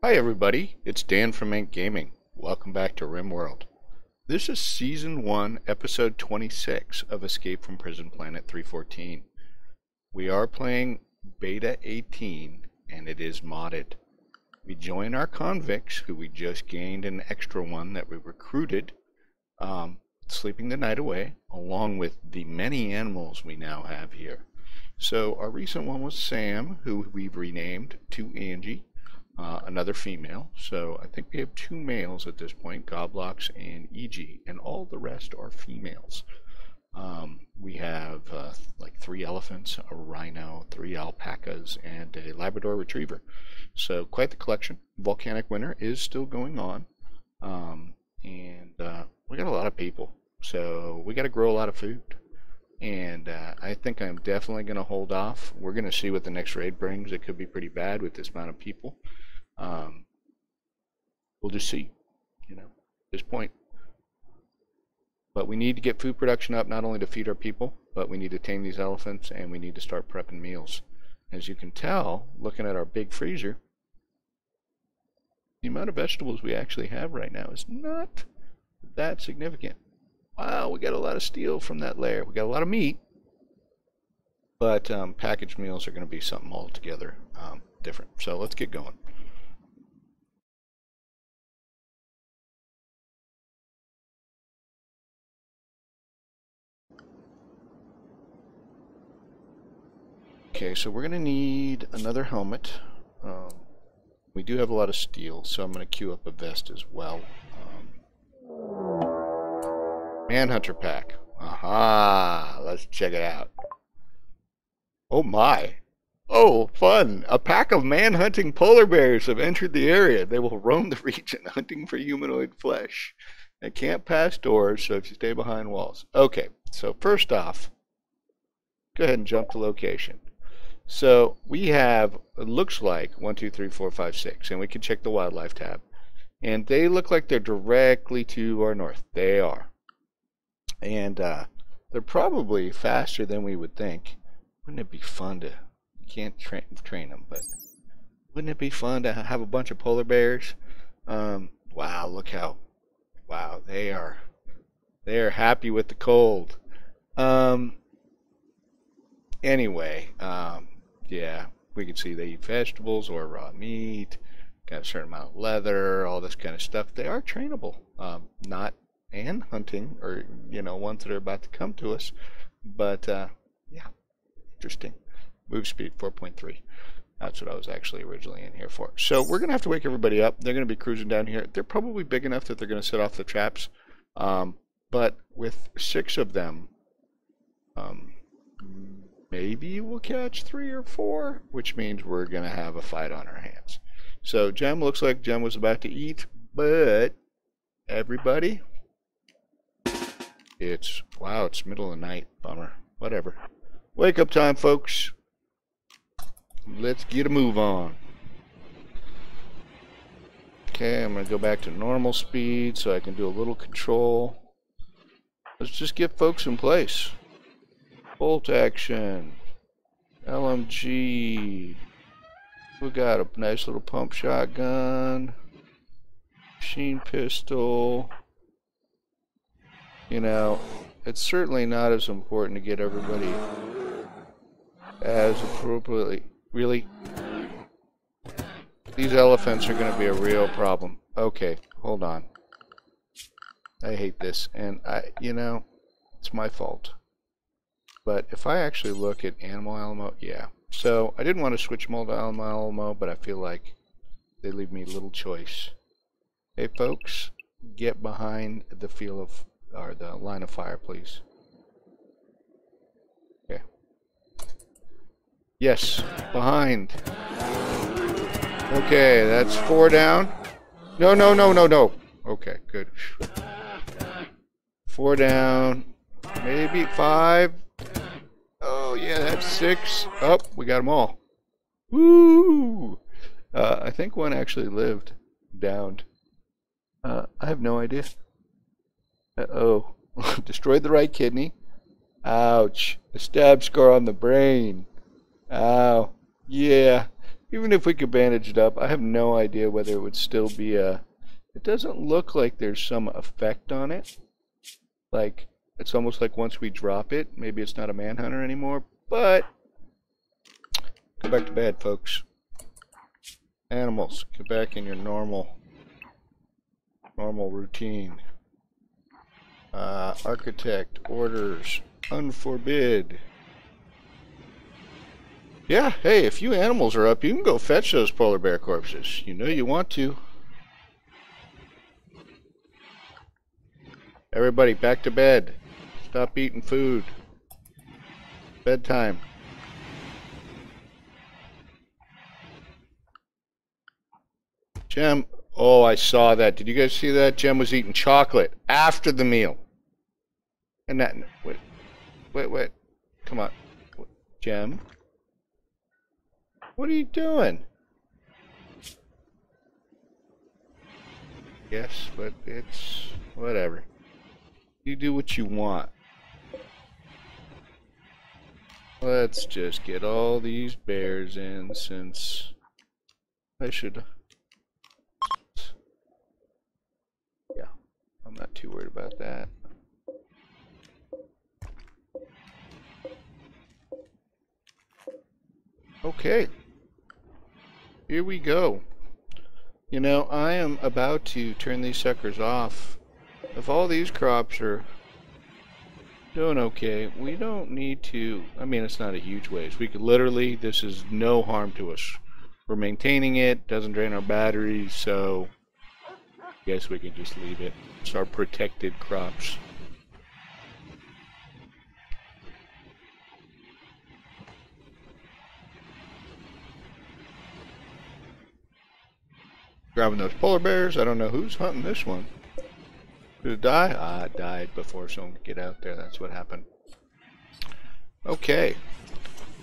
Hi everybody, it's Dan from Ink Gaming. Welcome back to Rimworld. This is Season 1, Episode 26 of Escape from Prison Planet 314. We are playing Beta 18, and it is modded. We join our convicts, who we just gained an extra one that we recruited, sleeping the night away, along with the many animals we now have here. So our recent one was Sam, who we've renamed to Angie. Another female, so I think we have 2 males at this point, Goblox and EG, and all the rest are females. We have like 3 elephants, a rhino, 3 alpacas, and a Labrador Retriever. So quite the collection. Volcanic Winter is still going on, and we got a lot of people, so we got to grow a lot of food. And I think I'm definitely going to hold off. We're going to see what the next raid brings. It could be pretty bad with this amount of people. We'll just see, at this point. But we need to get food production up, not only to feed our people, but we need to tame these elephants, and we need to start prepping meals. As you can tell, looking at our big freezer, the amount of vegetables we actually have right now is not that significant. Wow, we got a lot of steel from that layer. We got a lot of meat, but packaged meals are going to be something altogether different. So let's get going. Okay, so we're going to need another helmet. We do have a lot of steel, so I'm going to queue up a vest as well. Manhunter pack. Aha! Let's check it out. Oh my! Oh, fun! A pack of man-hunting polar bears have entered the area. They will roam the region hunting for humanoid flesh. They can't pass doors, so if you stay behind walls. Okay, so first off, go ahead and jump to location. So we have, it looks like 1, 2, 3, 4, 5, 6, and we can check the wildlife tab. And they look like they're directly to our north. They are. And they're probably faster than we would think. Wouldn't it be fun to, you can't train them, but wouldn't it be fun to have a bunch of polar bears? Wow, look how, wow, they are happy with the cold. Anyway, yeah, we can see they eat vegetables or raw meat, got a certain amount of leather, all this kind of stuff. They are trainable, not and hunting, or ones that are about to come to us, but yeah, interesting. Move speed 4.3. That's what I was actually originally in here for. So we're gonna have to wake everybody up. They're gonna be cruising down here. They're probably big enough that they're gonna set off the traps, but with 6 of them, maybe we'll catch 3 or 4, which means we're gonna have a fight on our hands. So Jem, looks like Jem was about to eat, but everybody, wow, it's middle of the night. Bummer. Whatever. Wake up time, folks. Let's get a move on. Okay, I'm gonna go back to normal speed so I can do a little control. Let's just get folks in place. Bolt action. LMG. We got a nice little pump shotgun. Machine pistol. It's certainly not as important to get everybody as appropriately. Really? These elephants are going to be a real problem. Okay, hold on. I hate this, and it's my fault. But if I actually look at animal Alamo, yeah. So I didn't want to switch them all to animal Alamo, but I feel like they leave me little choice. Hey folks, get behind the field of, or the line of fire, please. Okay. Yes, behind. Okay, that's 4 down. No, no, no, no, no. Okay, good. 4 down. Maybe 5. Oh, yeah, that's 6. Oh, we got them all. Woo! I think one actually lived, downed. I have no idea. Uh-oh. Destroyed the right kidney. Ouch. A stab scar on the brain. Ow. Yeah. Even if we could bandage it up, I have no idea whether it would still be a... It doesn't look like there's some effect on it. Like, it's almost like once we drop it, maybe it's not a manhunter anymore, but... Go back to bed, folks. Animals, get back in your normal routine. Architect, orders, unforbid. Yeah, hey, if you animals are up, you can go fetch those polar bear corpses. You know you want to. Everybody, back to bed. Stop eating food. Bedtime. Jem, oh, I saw that. Did you guys see that? Jem was eating chocolate after the meal. And that, wait. Come on. Jem? What are you doing? Yes, but it's whatever. You do what you want. Let's just get all these bears in since I should... Yeah, I'm not too worried about that. Okay. Here we go. You know, I am about to turn these suckers off. If all these crops are doing okay, we don't need to... I mean, it's not a huge waste. We could literally... This is no harm to us. We're maintaining it. Doesn't drain our batteries, so... I guess we can just leave it. It's our protected crops. Grabbing those polar bears. I don't know who's hunting this one. Did it die? Ah, it died before someone could get out there. That's what happened. Okay.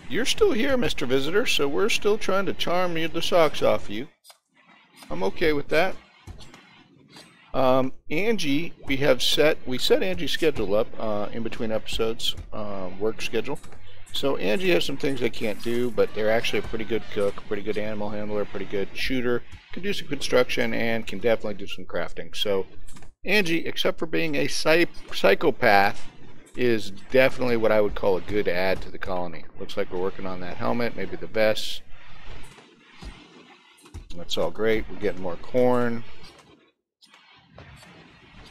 You're still here, Mr. Visitor, so we're still trying to charm you the socks off you. I'm okay with that. Angie, we set Angie's schedule up in between episodes, work schedule. So Angie has some things they can't do, but they're actually a pretty good cook, pretty good animal handler, pretty good shooter, can do some construction, and can definitely do some crafting. So Angie, except for being a psychopath, is definitely what I would call a good add to the colony. Looks like we're working on that helmet, maybe the vest. That's all great. We're getting more corn.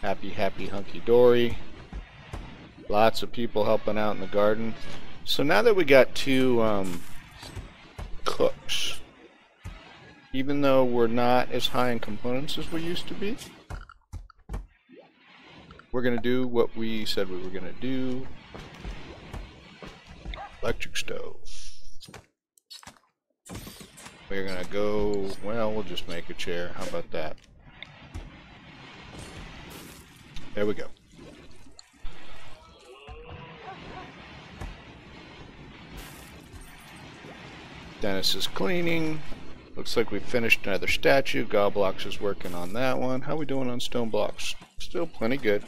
Happy, hunky-dory. Lots of people helping out in the garden. So now that we got two cooks, even though we're not as high in components as we used to be, we're going to do what we said we were going to do. Electric stove. We're going to go, well, we'll just make a chair. How about that? There we go. Dennis is cleaning. Looks like we finished another statue. Goblox is working on that one. How are we doing on stone blocks? Still plenty good.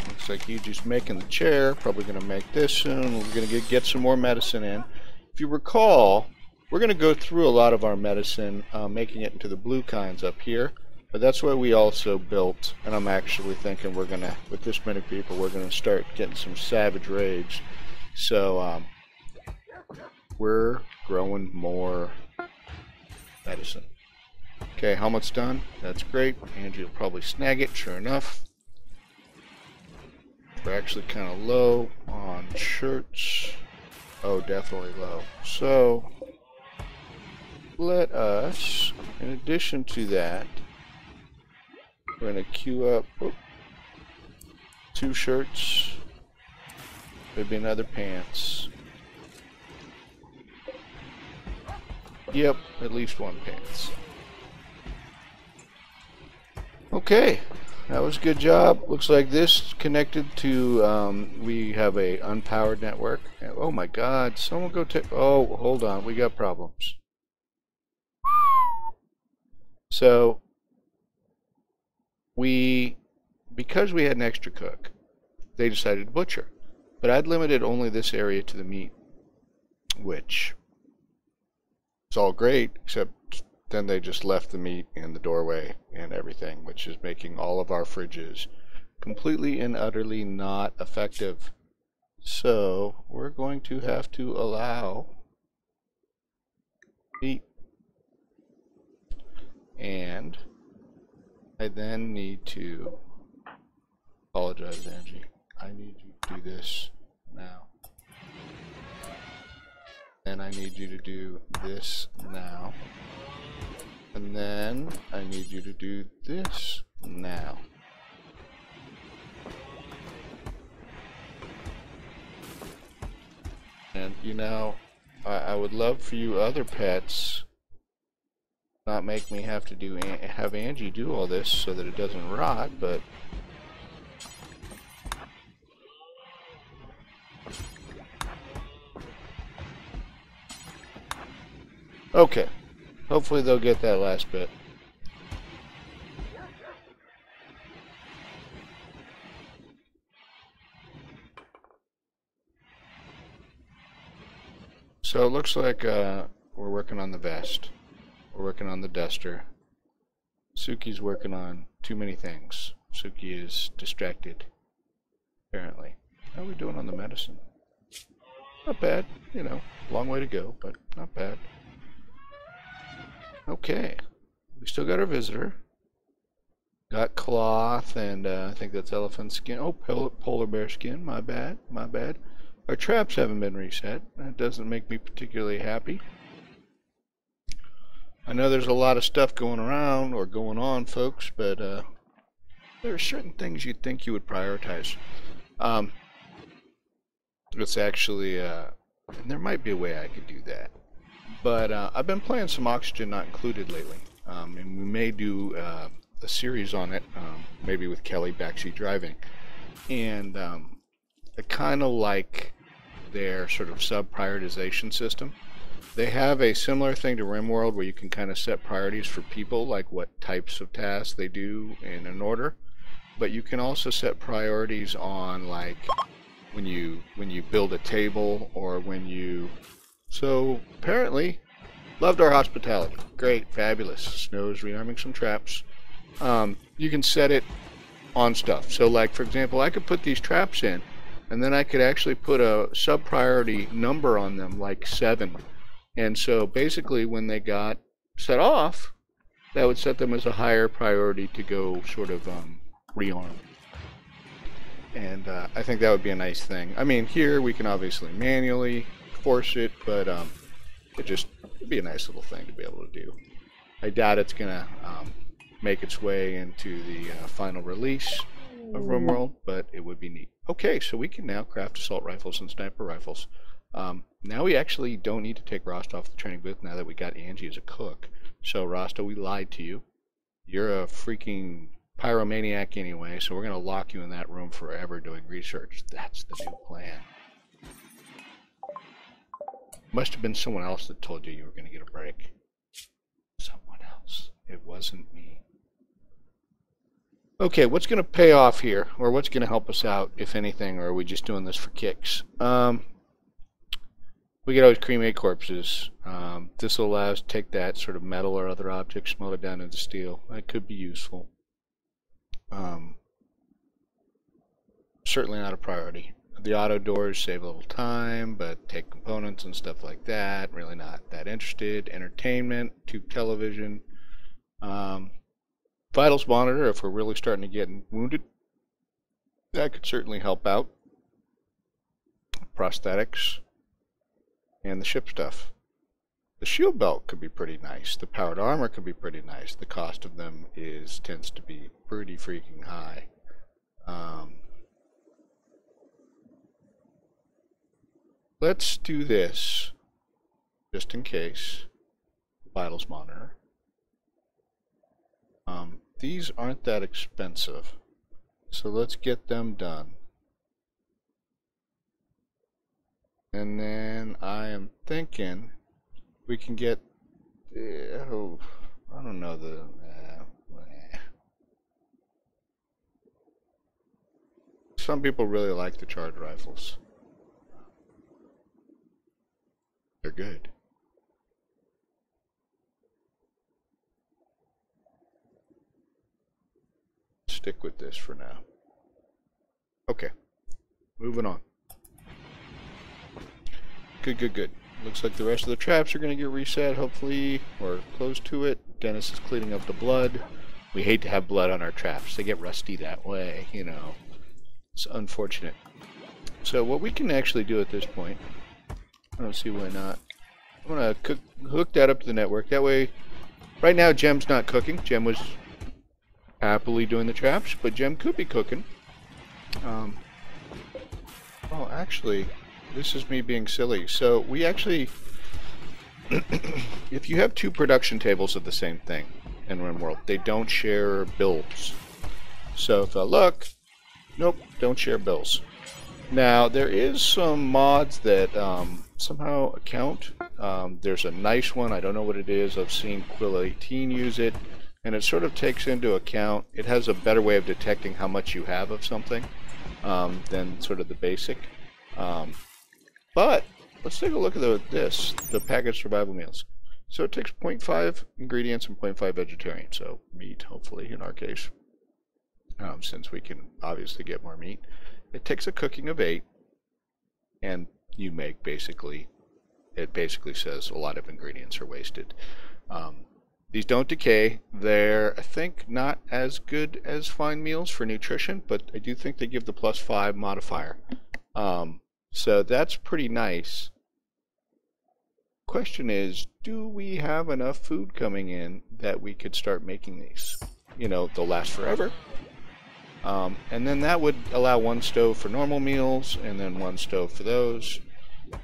Looks like Yuji's making the chair. Probably going to make this soon. We're going to get some more medicine in. If you recall, we're going to go through a lot of our medicine, making it into the blue kinds up here. But that's why we also built, and I'm actually thinking we're going to, with this many people, we're going to start getting some savage rage. So, we're growing more medicine. Okay, helmet's done. That's great. Angie will probably snag it, sure enough. We're actually kind of low on shirts. Oh, definitely low. So, let us, in addition to that, we're going to queue up 2 shirts, maybe another pants. Yep, at least 1 pants. Okay, that was a good job. Looks like this connected to, we have a unpowered network. Oh my god, someone go take, oh, hold on, we got problems. So, because we had an extra cook, they decided to butcher. But I'd limited only this area to the meat, which is all great, except then they just left the meat in the doorway and everything, which is making all of our fridges completely and utterly not effective. So we're going to have to allow meat. And I then need to apologize, Angie. I need you to do this now. And I need you to do this now. And then I need you to do this now. And you know, I would love for you other pets not make me have to have Angie do all this so that it doesn't rot, but okay. Hopefully they'll get that last bit. So it looks like we're working on the vest. We're working on the duster. Suki's working on too many things. Suki is distracted, apparently. How are we doing on the medicine? Not bad, you know, long way to go, but not bad. Okay, we still got our visitor. Got cloth, and I think that's elephant skin. Oh, polar bear skin, my bad, my bad. Our traps haven't been reset. That doesn't make me particularly happy. I know there's a lot of stuff going around, or going on, folks, but there are certain things you'd think you would prioritize. It's actually, and there might be a way I could do that. But I've been playing some Oxygen Not Included lately, and we may do a series on it, maybe with Kelly backseat driving. And I kind of like their sort of sub-prioritization system. They have a similar thing to Rimworld where you can kind of set priorities for people, like what types of tasks they do in an order. But you can also set priorities on, like, when you build a table, or when you... So, apparently, loved our hospitality. Great, fabulous. Snow's rearming some traps. You can set it on stuff. So, like, for example, I could put these traps in, and then I could actually put a sub-priority number on them, like 7. And so, basically, when they got set off, that would set them as a higher priority to go sort of rearm. And I think that would be a nice thing. I mean, here we can obviously manually force it, but it'd be a nice little thing to be able to do. I doubt it's gonna make its way into the final release of Rimworld, but it would be neat. Okay, so we can now craft assault rifles and sniper rifles. Now we actually don't need to take Rosta off the training booth now that we got Angie as a cook. So Rosta, we lied to you. You're a freaking pyromaniac anyway, so we're gonna lock you in that room forever doing research. That's the new plan. Must have been someone else that told you you were going to get a break. Someone else. It wasn't me. Okay, what's going to pay off here? Or what's going to help us out, if anything? Or are we just doing this for kicks? We could always cremate corpses. This will allow us to take that sort of metal or other object, smelt it down into steel. That could be useful. Certainly not a priority. The auto doors save a little time, but take components and stuff like that. Really not that interested. Entertainment, tube television. Vitals monitor, if we're really starting to get wounded. That could certainly help out. Prosthetics. And the ship stuff. The shield belt could be pretty nice. The powered armor could be pretty nice. The cost of them tends to be pretty freaking high. Let's do this, just in case. Vitals monitor. These aren't that expensive, so let's get them done. And then I am thinking we can get, I don't know, some people really like the charge rifles. They're good. Stick with this for now. Okay, moving on. Good, good, good. Looks like the rest of the traps are going to get reset, hopefully, or close to it. Dennis is cleaning up the blood. We hate to have blood on our traps. They get rusty that way, you know. It's unfortunate. So what we can actually do at this point, I don't see why not. I'm going to hook that up to the network. That way, right now Gem's not cooking. Gem was happily doing the traps, but Gem could be cooking. Well, actually, this is me being silly. So we actually, if you have two production tables of the same thing in Rimworld, they don't share builds. So if I look, nope, don't share builds. Now there is some mods that somehow account. There's a nice one, I don't know what it is. I've seen Quill18 use it, and it sort of takes into account, it has a better way of detecting how much you have of something than sort of the basic. But let's take a look at the packaged survival meals. So it takes 0.5 ingredients and 0.5 vegetarian, so meat, hopefully, in our case, since we can obviously get more meat. It takes a cooking of 8, and you make basically, it basically says a lot of ingredients are wasted. These don't decay. They're, I think, not as good as fine meals for nutrition, but I do think they give the +5 modifier. So that's pretty nice. Question is, do we have enough food coming in that we could start making these? You know, they'll last forever. And then that would allow one stove for normal meals and then one stove for those.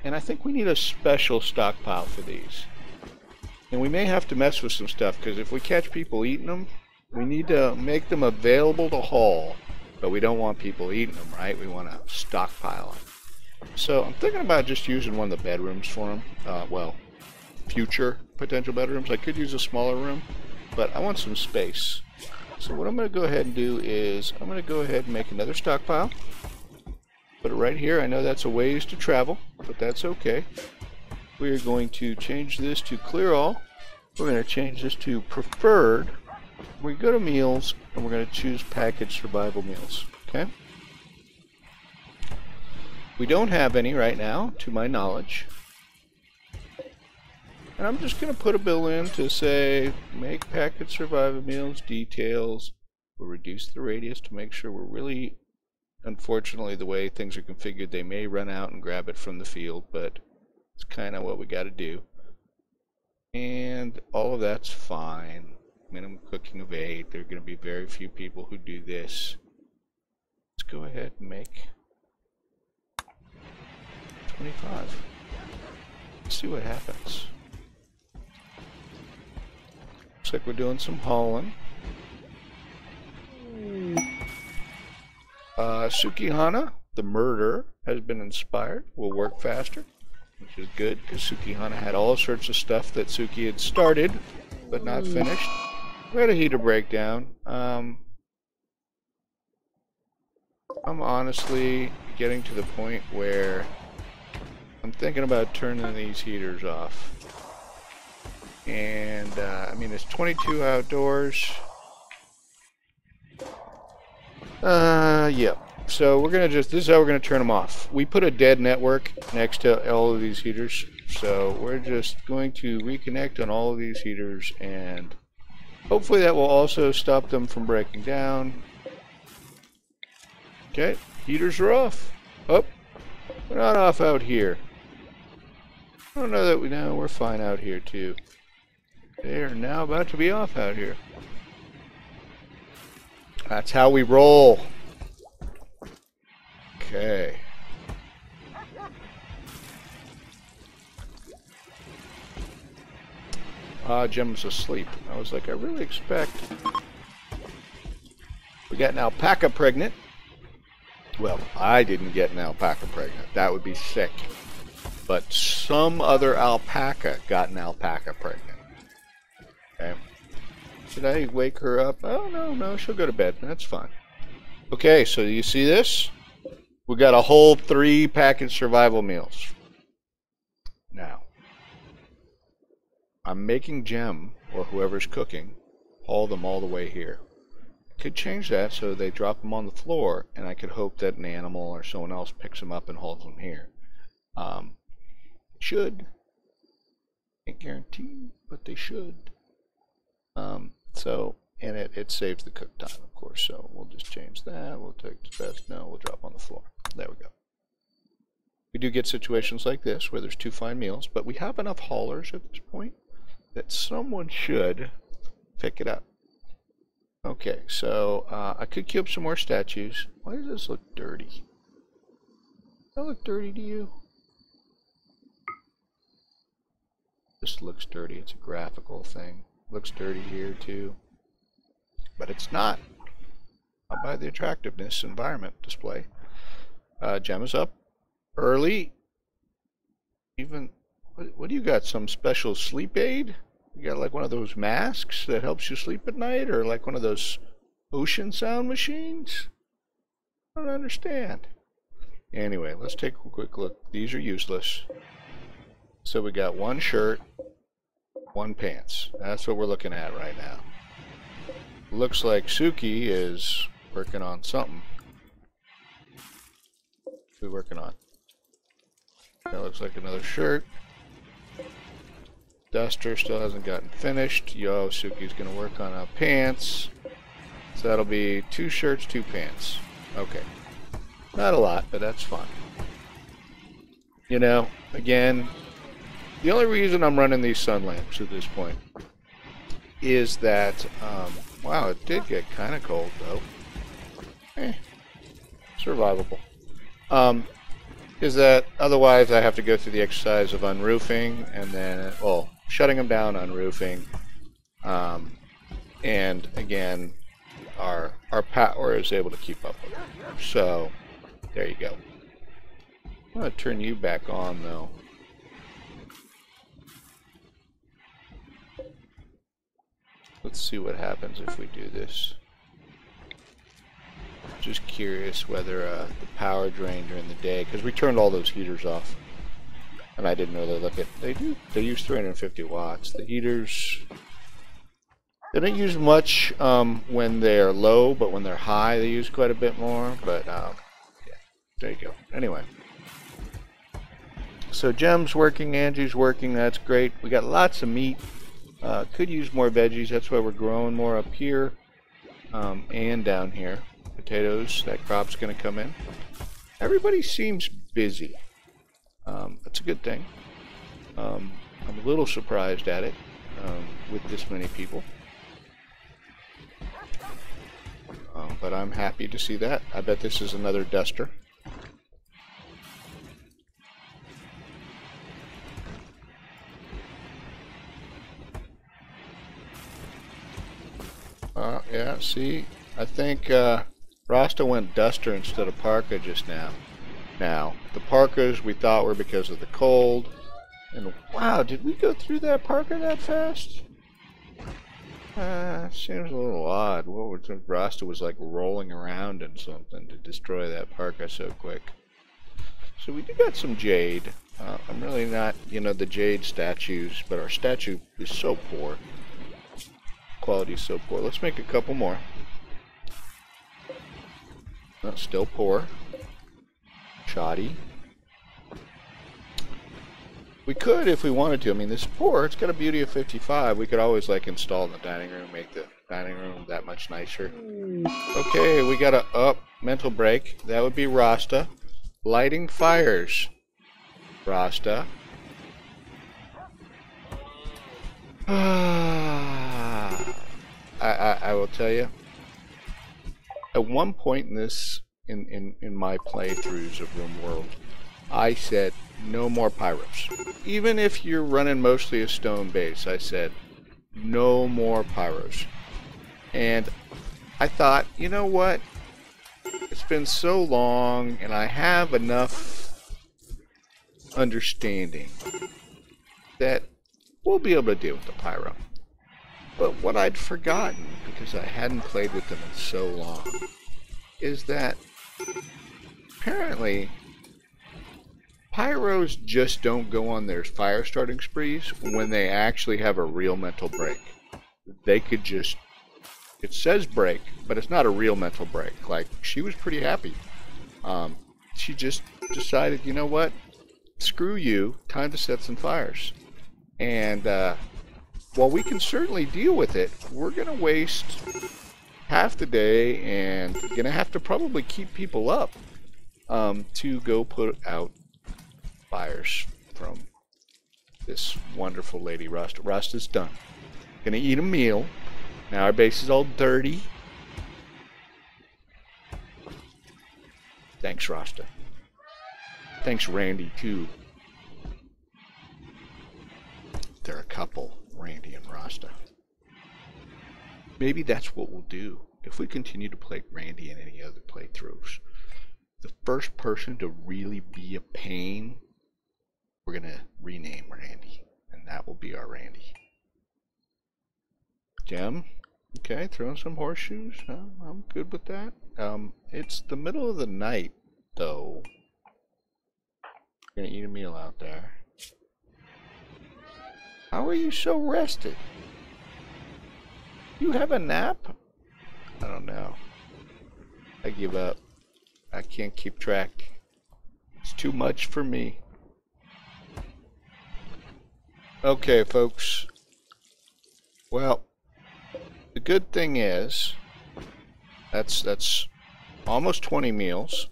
And I think we need a special stockpile for these. And we may have to mess with some stuff, because if we catch people eating them, we need to make them available to haul. But we don't want people eating them, right? We want to stockpile them. So I'm thinking about just using one of the bedrooms for them. Well, future potential bedrooms. I could use a smaller room, but I want some space. So what I'm going to go ahead and do is I'm going to go ahead and make another stockpile. Put it right here. I know that's a ways to travel, but that's okay. We're going to change this to clear all. We're going to change this to preferred. We go to meals, and we're going to choose packaged survival meals. Okay? We don't have any right now, to my knowledge. And I'm just going to put a bill in to say, make packaged survival meals, details. We'll reduce the radius to make sure we're really, unfortunately, the way things are configured, they may run out and grab it from the field, but it's kind of what we got to do. And all of that's fine. Minimum cooking of 8. There are going to be very few people who do this. Let's go ahead and make 25. Let's see what happens. Looks like we're doing some hauling. Sukihana, the murder, has been inspired. Will work faster, which is good, because Sukihana had all sorts of stuff that Suki had started but not finished. We had a heater breakdown. I'm honestly getting to the point where I'm thinking about turning these heaters off. And I mean, it's 22 outdoors. Yeah. So we're gonna just, this is how we're gonna turn them off. We put a dead network next to all of these heaters, so we're just going to reconnect on all of these heaters, and hopefully that will also stop them from breaking down. Okay, heaters are off. Oh, we're not off out here. I don't know that we know, we're fine out here too. They are now about to be off out here. That's how we roll. Okay. Jim's asleep. I was like, I really expect... We got an alpaca pregnant. Well, I didn't get an alpaca pregnant. That would be sick. But some other alpaca got an alpaca pregnant. Okay. Should I wake her up? Oh, no, she'll go to bed. That's fine. Okay, so you see this? We got a whole 3 packaged survival meals. Now, I'm making Gem, or whoever's cooking, haul them all the way here. I could change that so they drop them on the floor, and I could hope that an animal or someone else picks them up and hauls them here. Should. Can't guarantee, but they should. And it saves the cook time, of course, so we'll just change that. We'll take the best. No, we'll drop on the floor. There we go. We do get situations like this where there's 2 fine meals, but we have enough haulers at this point that someone should pick it up. Okay, so I could queue up some more statues. Why does this look dirty? Does that look dirty to you? This looks dirty. It's a graphical thing. Looks dirty here too. But it's not. Not by the attractiveness environment display. Gem is up early. Even, what do you got? Some special sleep aid? You got like one of those masks that helps you sleep at night? Or like one of those ocean sound machines? I don't understand. Anyway, let's take a quick look. These are useless. So we got 1 shirt, 1 pants. That's what we're looking at right now. Looks like Suki is working on something. What's we working on? That looks like another shirt. Duster still hasn't gotten finished. Yo, Suki's gonna work on pants. So that'll be 2 shirts, 2 pants. Okay. Not a lot, but that's fine. You know, again, the only reason I'm running these sun lamps at this point is that, wow, it did get kind of cold though. Survivable. Is that otherwise I have to go through the exercise of unroofing and then, well, shutting them down, unroofing, and again, our power is able to keep up with it. So, there you go. I'm going to turn you back on though. Let's see what happens if we do this. Just curious whether the power drain during the day, because we turned all those heaters off, and I didn't really look at. They use 350 watts. The heaters, they don't use much when they're low, but when they're high, they use quite a bit more. But yeah, there you go. Anyway, so Gem's working, Angie's working. That's great. We got lots of meat. Could use more veggies. That's why we're growing more up here and down here. Potatoes, that crop's going to come in. Everybody seems busy. That's a good thing. I'm a little surprised at it with this many people. But I'm happy to see that. I bet this is another duster. Yeah, see, I think Rasta went duster instead of parka just now. Now, the parkas we thought were because of the cold. And wow, did we go through that parka that fast? Seems a little odd. What was it? Rasta was like rolling around in something to destroy that parka so quick. So we do got some jade. I'm really not, you know, the jade statues, but our statue is so poor. Quality is so poor. Let's make a couple more. Still poor. Shoddy. We could if we wanted to. I mean, this is poor. It's got a beauty of 55. We could always like install in the dining room, make the dining room that much nicer. Okay, we got a mental break. That would be Rasta. Lighting fires. Rasta. I will tell you, at one point in this, in my playthroughs of Rimworld, I said no more pyros. Even if you're running mostly a stone base, I said no more pyros. And I thought, you know what? It's been so long, and I have enough understanding that we'll be able to deal with the pyro. But what I'd forgotten, because I hadn't played with them in so long, is that apparently pyros just don't go on their fire starting sprees when they actually have a real mental break. They could just, it says break, but it's not a real mental break. Like, she was pretty happy. She just decided, you know what? Screw you, time to set some fires. And while we can certainly deal with it, we're going to waste half the day and going to have to probably keep people up to go put out fires from this wonderful lady, Rasta. Rasta's done. Going to eat a meal. Now our base is all dirty. Thanks, Rasta. Thanks, Randy, too. They're a couple, Randy and Rasta. Maybe that's what we'll do. If we continue to play Randy in any other playthroughs, the first person to really be a pain, we're going to rename Randy. And that will be our Randy. Gem. Okay, throwing some horseshoes. I'm good with that. It's the middle of the night, though. We're going to eat a meal out there. How are you so rested? You have a nap? I don't know. I give up. I can't keep track. It's too much for me. Okay, folks. Well, the good thing is that's almost 20 meals.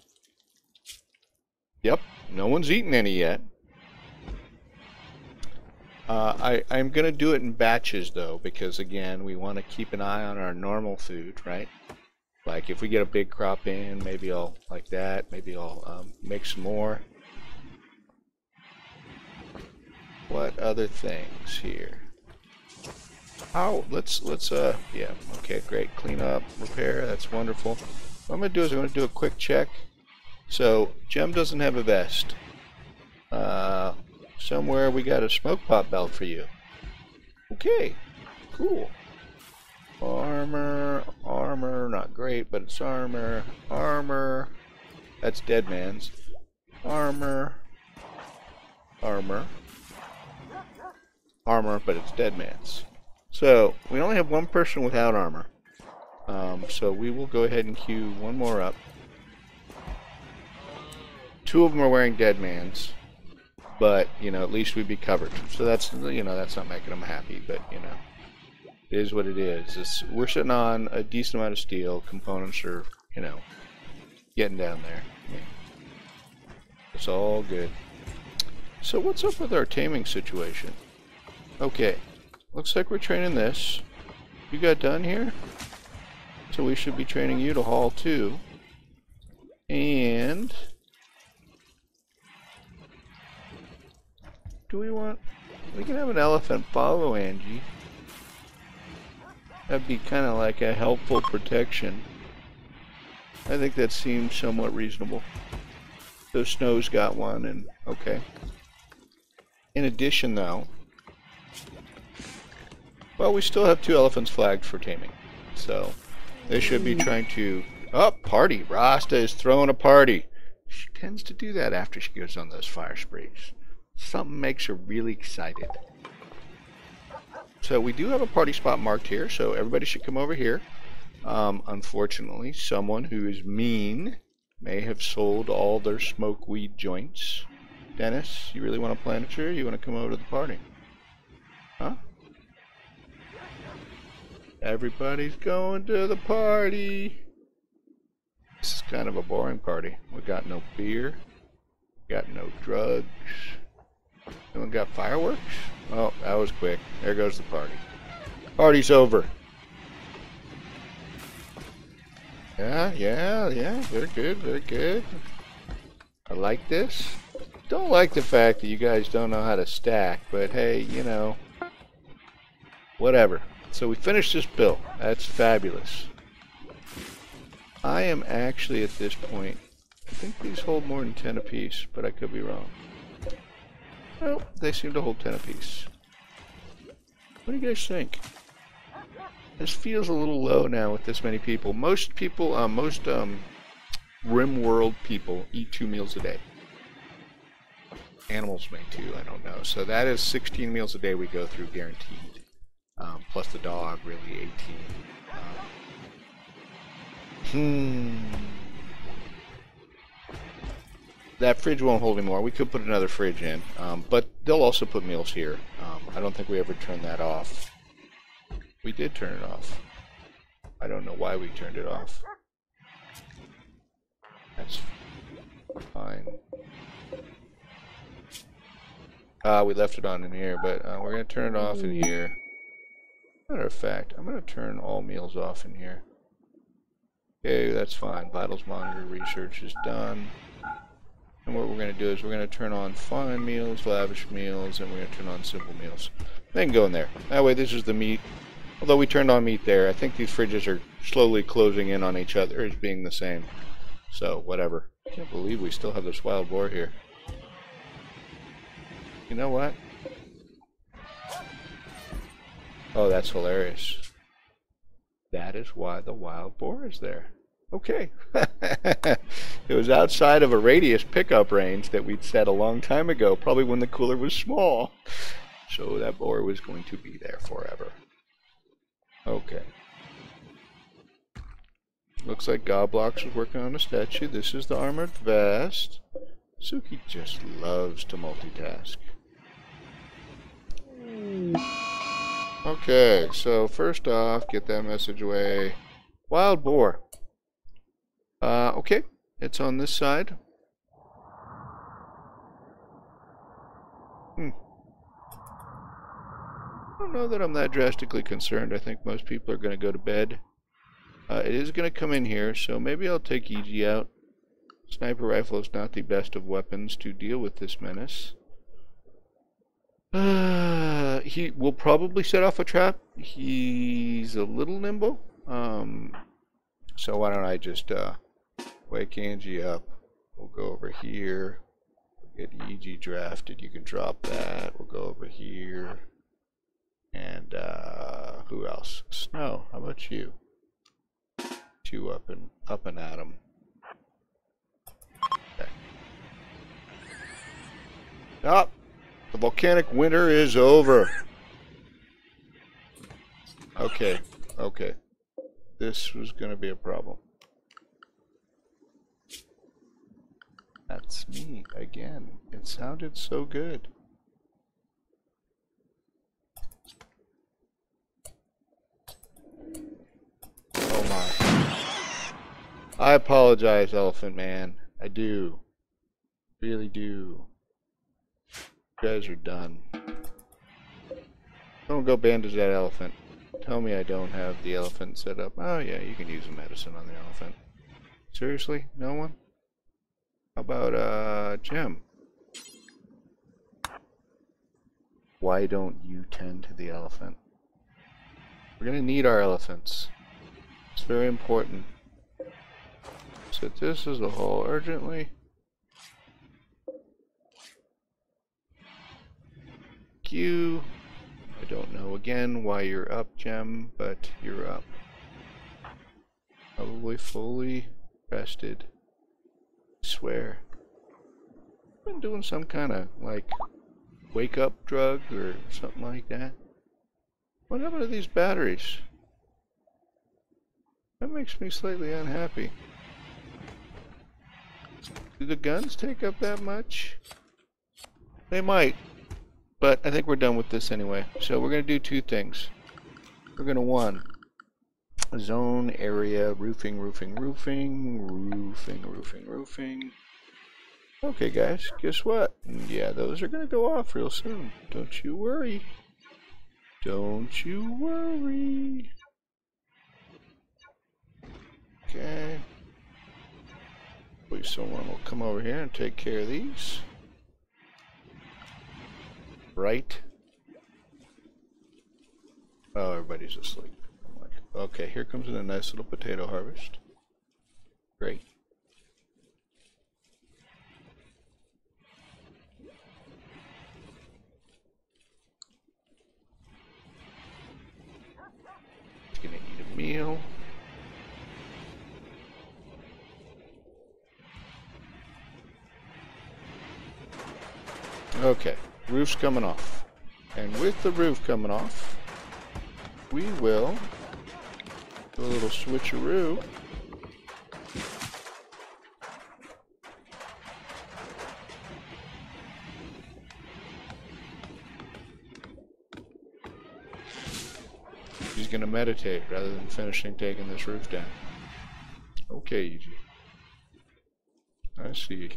Yep, no one's eaten any yet. I'm going to do it in batches, though, because, again, we want to keep an eye on our normal food, right? Like, if we get a big crop in, maybe I'll, like that, maybe I'll make some more. What other things here? Oh, let's yeah, okay, great. Clean up, repair, that's wonderful. What I'm going to do is I'm going to do a quick check. So, Gem doesn't have a vest. Somewhere we got a smoke pot belt for you. Okay, cool. Armor, not great, but it's armor. Armor, that's dead man's. Armor, but it's dead man's. So, we only have one person without armor. So we will go ahead and queue one more up. Two of them are wearing dead man's. But, you know, at least we'd be covered. So that's, you know, that's not making them happy, but, you know, it is what it is. We're sitting on a decent amount of steel. Components are, you know, getting down there. Yeah. It's all good. So what's up with our taming situation? Okay, looks like we're training this. You got done here? So we should be training you to haul too. And do we want... we can have an elephant follow Angie. That'd be kind of like a helpful protection. I think that seems somewhat reasonable. So Snow's got one, and okay. In addition, though, well, we still have two elephants flagged for taming. So they should be trying to... oh, party! Rasta is throwing a party. She tends to do that after she goes on those fire sprees. Something makes her really excited. So we do have a party spot marked here, so everybody should come over here. Unfortunately, someone who is mean may have sold all their smoke weed joints. Dennis, you really want to plan it here? You want to come over to the party? Huh? Everybody's going to the party. This is kind of a boring party. We got no beer. Got no drugs. Anyone got fireworks? Oh, that was quick. There goes the party. Party's over. Yeah. Very good, very good. I like this. Don't like the fact that you guys don't know how to stack, but hey, you know, whatever. So we finished this build. That's fabulous. I am actually at this point, I think these hold more than 10 apiece, but I could be wrong. Well, they seem to hold 10 apiece. What do you guys think? This feels a little low now with this many people. Most people, Rimworld people eat 2 meals a day. Animals may too, I don't know. So that is 16 meals a day we go through guaranteed. Plus the dog, really 18. That fridge won't hold anymore. We could put another fridge in, but they'll also put meals here. I don't think we ever turned that off. We did turn it off. I don't know why we turned it off. That's fine. We left it on in here, but we're going to turn it off in here. Matter of fact, I'm going to turn all meals off in here. Okay, that's fine. Vitals monitor research is done. And what we're going to do is we're going to turn on fine meals, lavish meals, and we're going to turn on simple meals. They can go in there. That way this is the meat. Although we turned on meat there, I think these fridges are slowly closing in on each other as being the same. So, whatever. I can't believe we still have this wild boar here. You know what? Oh, that's hilarious. That is why the wild boar is there. Okay. It was outside of a radius pickup range that we'd set a long time ago, probably when the cooler was small. So that boar was going to be there forever. Okay. Looks like Goblox is working on a statue. This is the armored vest. Suki just loves to multitask. Okay, so first off, get that message away. Wild boar. Okay, it's on this side. I don't know that I'm that drastically concerned. I think most people are going to go to bed. It is going to come in here, so maybe I'll take EG out. Sniper rifle is not the best of weapons to deal with this menace. He will probably set off a trap. He's a little nimble. So why don't I just wake Angie up. We'll go over here. We'll get EG drafted. You can drop that. We'll go over here. And who else? Snow. How about you? You up and at 'em. Okay. Oh, the volcanic winter is over. Okay, okay. This was going to be a problem. That's me again. It sounded so good. Oh my. I apologize, Elephant Man. I do. Really do. You guys are done. Don't go bandage that elephant. Tell me I don't have the elephant set up. Oh yeah, you can use a medicine on the elephant. Seriously? No one? How about, Jim? Why don't you tend to the elephant? We're gonna need our elephants. It's very important. Set this as a whole urgently. You. I don't know again why you're up, Gem, but you're up. Probably fully rested. I swear. Been doing some kind of like wake up drug or something like that. What happened to these batteries? That makes me slightly unhappy. Do the guns take up that much? They might. But I think we're done with this anyway. So we're going to do two things. We're going to, one, zone area, roofing. Okay, guys, guess what? Yeah, those are going to go off real soon. Don't you worry. Don't you worry. Okay. Hopefully someone will come over here and take care of these. Right? Oh, everybody's asleep. I'm like, okay, here comes a nice little potato harvest. Great. It's gonna eat a meal. Okay, roof's coming off. And with the roof coming off, we will do a little switcheroo. He's going to meditate rather than finishing taking this roof down. Okay, Eugene. I see.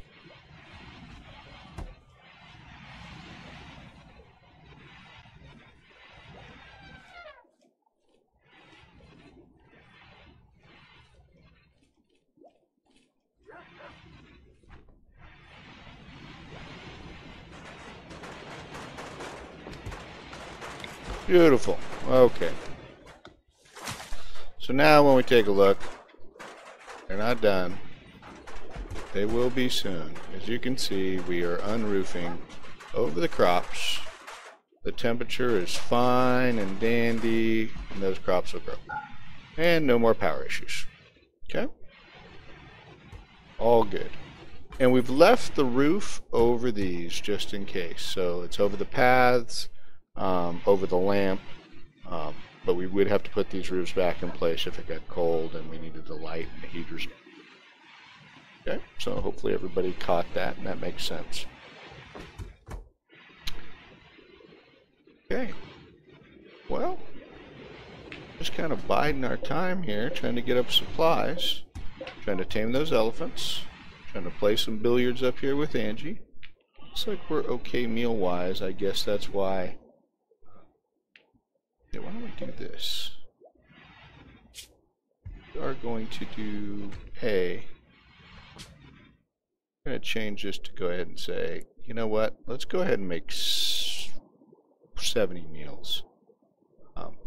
Beautiful. Okay. So now when we take a look, they're not done. They will be soon. As you can see, we are unroofing over the crops. The temperature is fine and dandy, and those crops will grow. And no more power issues. Okay? All good. And we've left the roof over these just in case. So it's over the paths, over the lamp, but we would have to put these roofs back in place if it got cold and we needed the light and the heaters. Okay, so hopefully everybody caught that and that makes sense. Okay, well, just kind of biding our time here, trying to get up supplies, trying to tame those elephants, trying to play some billiards up here with Angie. Looks like we're okay meal-wise. I guess that's why. Yeah, why don't we do this? We are going to do I'm going to change this to go ahead and say, you know what? Let's go ahead and make 70 meals.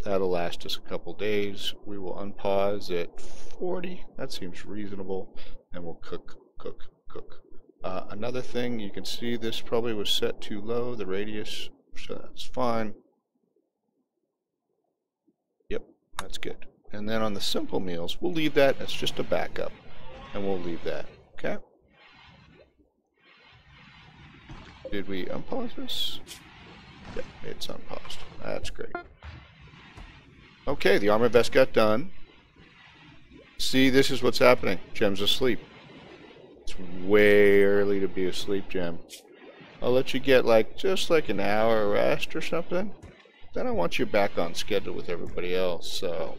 That'll last us a couple days. We will unpause at 40. That seems reasonable. And we'll cook. Another thing, you can see this probably was set too low, the radius, so that's fine. Yep, that's good. And then on the simple meals, we'll leave that. That's just a backup. And we'll leave that. Okay? Did we unpause this? Yep, it's unpaused. That's great. Okay, the armor vest got done. See, this is what's happening. Gem's asleep. It's way early to be asleep, Gem. I'll let you get just like an hour rest or something. Then I want you back on schedule with everybody else, so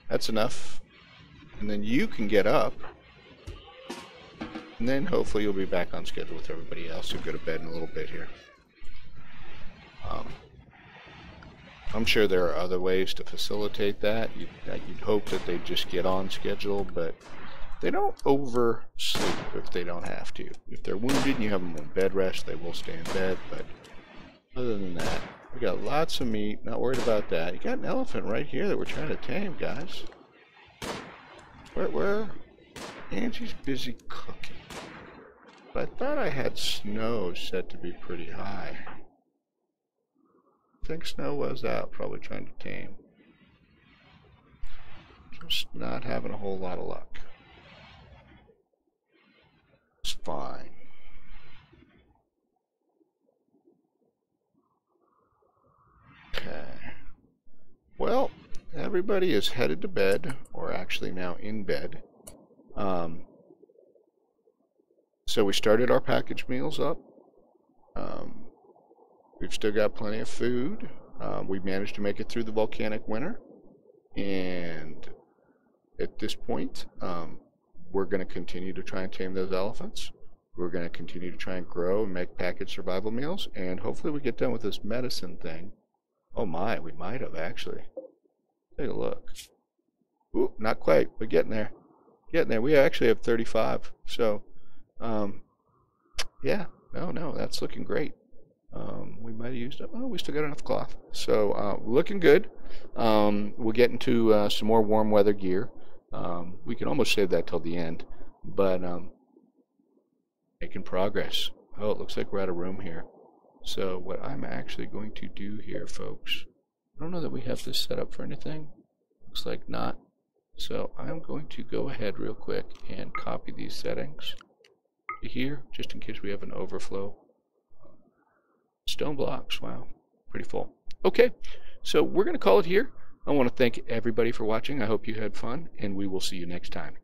that's enough. And then you can get up. And then hopefully you'll be back on schedule with everybody else. You'll go to bed in a little bit here. I'm sure there are other ways to facilitate that. You'd hope that they just get on schedule, but they don't oversleep if they don't have to. If they're wounded and you have them on bed rest, they will stay in bed, but other than that, we got lots of meat, not worried about that. You got an elephant right here that we're trying to tame, guys. Where? Angie's busy cooking. But I thought I had snow set to be pretty high. I think snow was out, probably trying to tame. Just not having a whole lot of luck. It's fine. Okay. Well, everybody is headed to bed, or actually now in bed. So we started our package meals up. We've still got plenty of food. We managed to make it through the volcanic winter. And at this point, we're going to continue to try and tame those elephants. We're going to continue to try and grow and make packaged survival meals. And hopefully we get done with this medicine thing. Oh my, we might have actually. Take a look. Ooh, not quite, but getting there. Getting there. We actually have 35. So, yeah. No, that's looking great. We might have used it. Oh, we still got enough cloth. So, looking good. We'll get into some more warm weather gear. We can almost save that till the end. But, making progress. Oh, it looks like we're out of room here. So, what I'm actually going to do here, folks, I don't know that we have this set up for anything. Looks like not. So, I'm going to go ahead real quick and copy these settings. here, just in case we have an overflow. Stone blocks, wow, pretty full. Okay, so we're going to call it here. I want to thank everybody for watching. I hope you had fun, and we will see you next time.